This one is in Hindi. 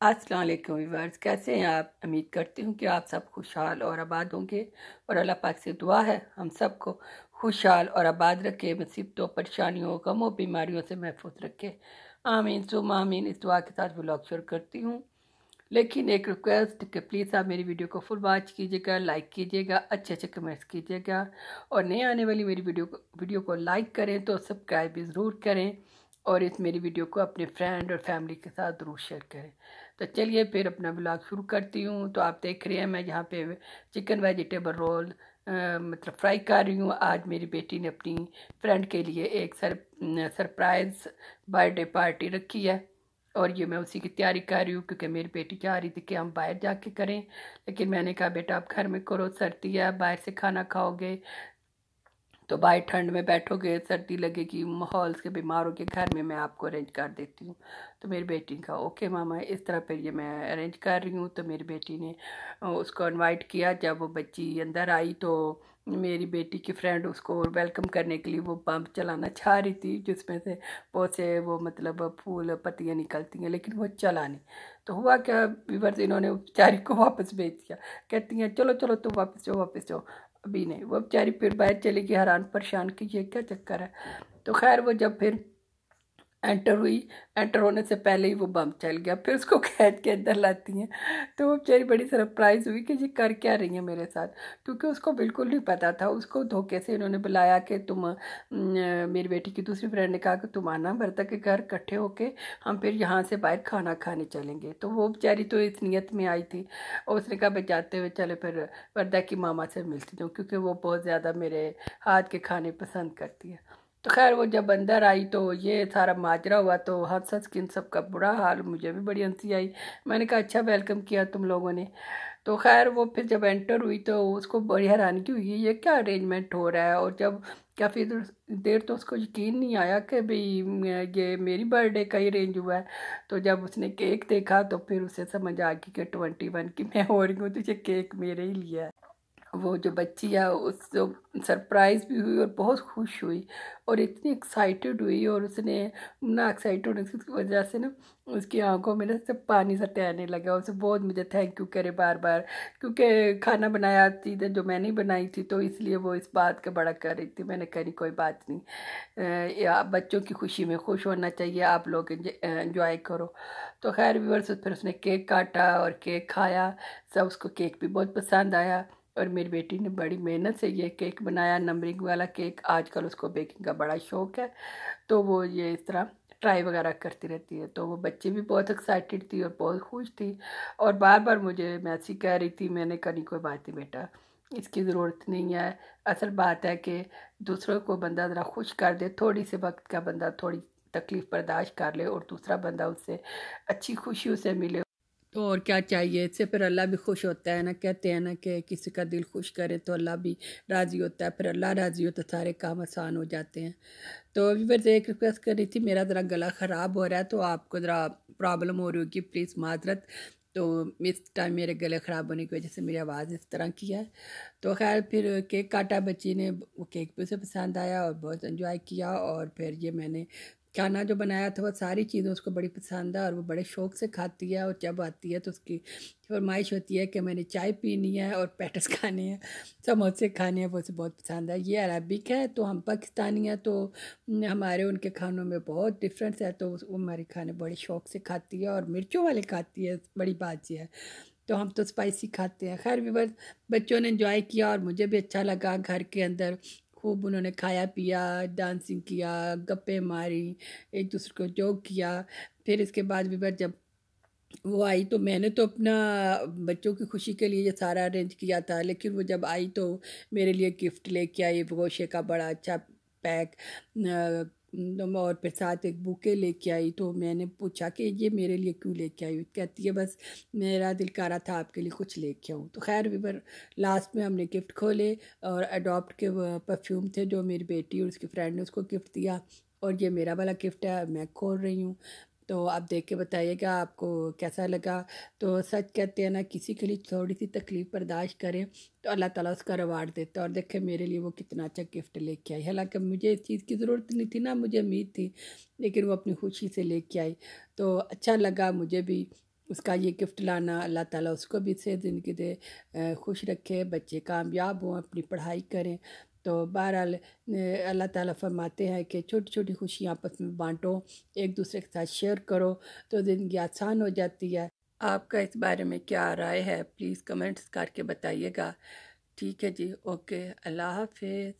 अस्सलाम वालेकुम व्यूअर्स, कैसे हैं आप। उम्मीद करती हूँ कि आप सब खुशहाल और आबाद होंगे और अल्लाह पाक से दुआ है हम सबको खुशहाल और आबाद रखे, मुसीबतों, परेशानियों, गमों, बीमारियों से महफूज रखे। आमीन सुम आमीन। इस दुआ के साथ व्लॉग शुरू करती हूँ, लेकिन एक रिक्वेस्ट कि प्लीज़ आप मेरी वीडियो को फुल वॉच कीजिएगा, लाइक कीजिएगा, अच्छे अच्छे कमेंट्स कीजिएगा और नए आने वाली मेरी वीडियो को लाइक करें तो सब्सक्राइब भी ज़रूर करें और इस मेरी वीडियो को अपने फ्रेंड और फैमिली के साथ ज़रूर शेयर करें। तो चलिए फिर अपना ब्लॉग शुरू करती हूँ। तो आप देख रहे हैं मैं यहाँ पे चिकन वेजिटेबल रोल मतलब फ्राई कर रही हूँ। आज मेरी बेटी ने अपनी फ्रेंड के लिए एक सरप्राइज़ बर्थडे पार्टी रखी है और ये मैं उसी की तैयारी कर रही हूँ, क्योंकि मेरी बेटी चाह रही थी कि हम बाहर जाके करें, लेकिन मैंने कहा बेटा आप घर में करो, सर्दी है, बाहर से खाना खाओगे तो बाहर ठंड में बैठोगे, सर्दी लगेगी, माहौल से बीमार होगे, घर में मैं आपको अरेंज कर देती हूँ। तो मेरी बेटी का ओके मामा, इस तरह फिर ये मैं अरेंज कर रही हूँ। तो मेरी बेटी ने उसको इनवाइट किया। जब वो बच्ची अंदर आई तो मेरी बेटी की फ्रेंड उसको वेलकम करने के लिए वो बम चलाना चाह रही थी, जिसमें से बहुत से वो मतलब फूल पत्तियाँ निकलती हैं, लेकिन वो चला नहीं। तो हुआ क्या व्यूअर्स, इन्होंने बेचारी को वापस भेज दिया। कहती हैं चलो चलो तुम वापस जाओ वापस जाओ। अभी नहीं, वो बेचारी फिर बाहर चली गई, हैरान परेशान कि ये क्या चक्कर है। तो खैर वो जब फिर एंटर हुई, एंटर होने से पहले ही वो बम चल गया। फिर उसको खींच के अंदर लाती हैं। तो वो बेचारी बड़ी सरप्राइज़ हुई कि ये कर क्या रही हैं मेरे साथ, क्योंकि उसको बिल्कुल नहीं पता था। उसको धोखे से इन्होंने बुलाया कि तुम मेरी बेटी की दूसरी फ्रेंड ने कहा कि तुम आना भरता के घर, इकट्ठे होके हम फिर यहाँ से बाहर खाना खाने चलेंगे। तो वो बेचारी तो इस नीयत में आई थी और उसने कहा भाई जाते हुए चले फिर वर्दा की मामा से मिलती हूँ, क्योंकि वो बहुत ज़्यादा मेरे हाथ के खाने पसंद करती है। तो खैर वो जब अंदर आई तो ये सारा माजरा हुआ, तो हंस हंस के सबका बुरा हाल, मुझे भी बड़ी हंसी आई। मैंने कहा अच्छा वेलकम किया तुम लोगों ने। तो खैर वो फिर जब एंटर हुई तो उसको बड़ी हैरानगी हुई, ये क्या अरेंजमेंट हो रहा है। और जब काफ़ी देर तो उसको यकीन नहीं आया कि भाई ये मेरी बर्थडे का ही अरेंज हुआ है। तो जब उसने केक देखा तो फिर उसे समझ आ गई कि 21 की मैं हो रही हूँ, तो ये केक मेरे ही लिए है। वो जो बच्ची है उस सरप्राइज़ भी हुई और बहुत खुश हुई और इतनी एक्साइटेड हुई, और उसने ना एक्साइटेड होने की वजह से ना उसकी आंखों में ना से पानी सा टहलने लगा। उसे बहुत मुझे थैंक यू करे बार बार, क्योंकि खाना बनाया चीज़ें जो मैंने बनाई थी, तो इसलिए वो इस बात का बड़ा कर रही थी। मैंने कही कोई बात नहीं, या बच्चों की खुशी में खुश होना चाहिए, आप लोग एंजॉय करो। तो खैर व्यूअर्स फिर उसने केक काटा और केक खाया। सब उसको केक भी बहुत पसंद आया और मेरी बेटी ने बड़ी मेहनत से ये केक बनाया, नंबरिंग वाला केक। आजकल उसको बेकिंग का बड़ा शौक़ है, तो वो ये इस तरह ट्राई वगैरह करती रहती है। तो वो बच्ची भी बहुत एक्साइटेड थी और बहुत खुश थी और बार बार मुझे मैसी कह रही थी। मैंने कहा नहीं कोई बात नहीं बेटा, इसकी ज़रूरत नहीं है। असल बात है कि दूसरों को बंदा ज़रा खुश कर दे, थोड़ी से वक्त का बंदा थोड़ी तकलीफ़ बर्दाश्त कर ले और दूसरा बंदा उससे अच्छी खुशी उसे मिले तो और क्या चाहिए। इससे फिर अल्लाह भी खुश होता है ना। कहते हैं ना कि किसी का दिल खुश करे तो अल्लाह भी राज़ी होता है, फिर अल्लाह राज़ी हो तो सारे काम आसान हो जाते हैं। तो अभी फिर से एक रिक्वेस्ट कर रही थी, मेरा ज़रा गला ख़राब हो रहा है तो आपको ज़रा प्रॉब्लम हो रही होगी, प्लीज़ माजरत। तो इस टाइम मेरे गले ख़राब होने की वजह से मेरी आवाज़ इस तरह की है। तो खैर फिर केक काटा बच्ची ने, वो केक भी उसे पसंद आया और बहुत इन्जॉय किया। और फिर ये मैंने खाना जो बनाया था वो सारी चीज़ें उसको बड़ी पसंद है और वो बड़े शौक़ से खाती है। और जब आती है तो उसकी फरमाइश होती है कि मैंने चाय पीनी है और पैटिस खाने हैं, समोसे खाने हैं, वो उसे बहुत पसंद है। ये अरबिक है तो हम पाकिस्तानी हैं, तो हमारे उनके खानों में बहुत डिफरेंस है। तो वो हमारे खाने बड़े शौक़ से खाती है और मिर्चों वाले खाती है, बड़ी बात यह है। तो हम तो स्पाइसी खाते हैं। खैर भी बस बच्चों ने एंजॉय किया और मुझे भी अच्छा लगा। घर के अंदर खूब उन्होंने खाया पिया, डांसिंग किया, गप्पे मारी, एक दूसरे को जोक किया। फिर इसके बाद भी बस जब वो आई तो मैंने तो अपना बच्चों की खुशी के लिए ये सारा अरेंज किया था, लेकिन वो जब आई तो मेरे लिए गिफ्ट लेके आई, गोशे का बड़ा अच्छा पैक और फिर साथ एक बुके लेके आई। तो मैंने पूछा कि ये मेरे लिए क्यों लेके आई। कहती है बस मेरा दिल कर रहा था आपके लिए कुछ लेके आऊँ। तो खैर भी लास्ट में हमने गिफ्ट खोले और अडॉप्ट के परफ्यूम थे जो मेरी बेटी और उसकी फ्रेंड ने उसको गिफ्ट दिया, और ये मेरा वाला गिफ्ट है, मैं खोल रही हूँ। तो आप देख के बताइएगा आपको कैसा लगा। तो सच कहते हैं ना, किसी के लिए थोड़ी सी तकलीफ़ बर्दाश्त करें तो अल्लाह ताला उसका रिवार्ड देता है। और देखें मेरे लिए वो कितना अच्छा गिफ्ट लेके आई। हालांकि मुझे इस चीज़ की ज़रूरत नहीं थी ना, मुझे उम्मीद थी, लेकिन वो अपनी खुशी से लेके आई तो अच्छा लगा मुझे भी। उसका ये गिफ्ट लाना, अल्लाह ताला उसको भी से ज़िंदगी दे, खुश रखे, बच्चे कामयाब हों, अपनी पढ़ाई करें। तो बहरहाल अल्लाह ताला फरमाते हैं कि छोटी छोटी खुशियाँ आपस में बांटो, एक दूसरे के साथ शेयर करो तो ज़िंदगी आसान हो जाती है। आपका इस बारे में क्या राय है, प्लीज़ कमेंट्स करके बताइएगा। ठीक है जी, ओके, अल्लाह हाफिज़।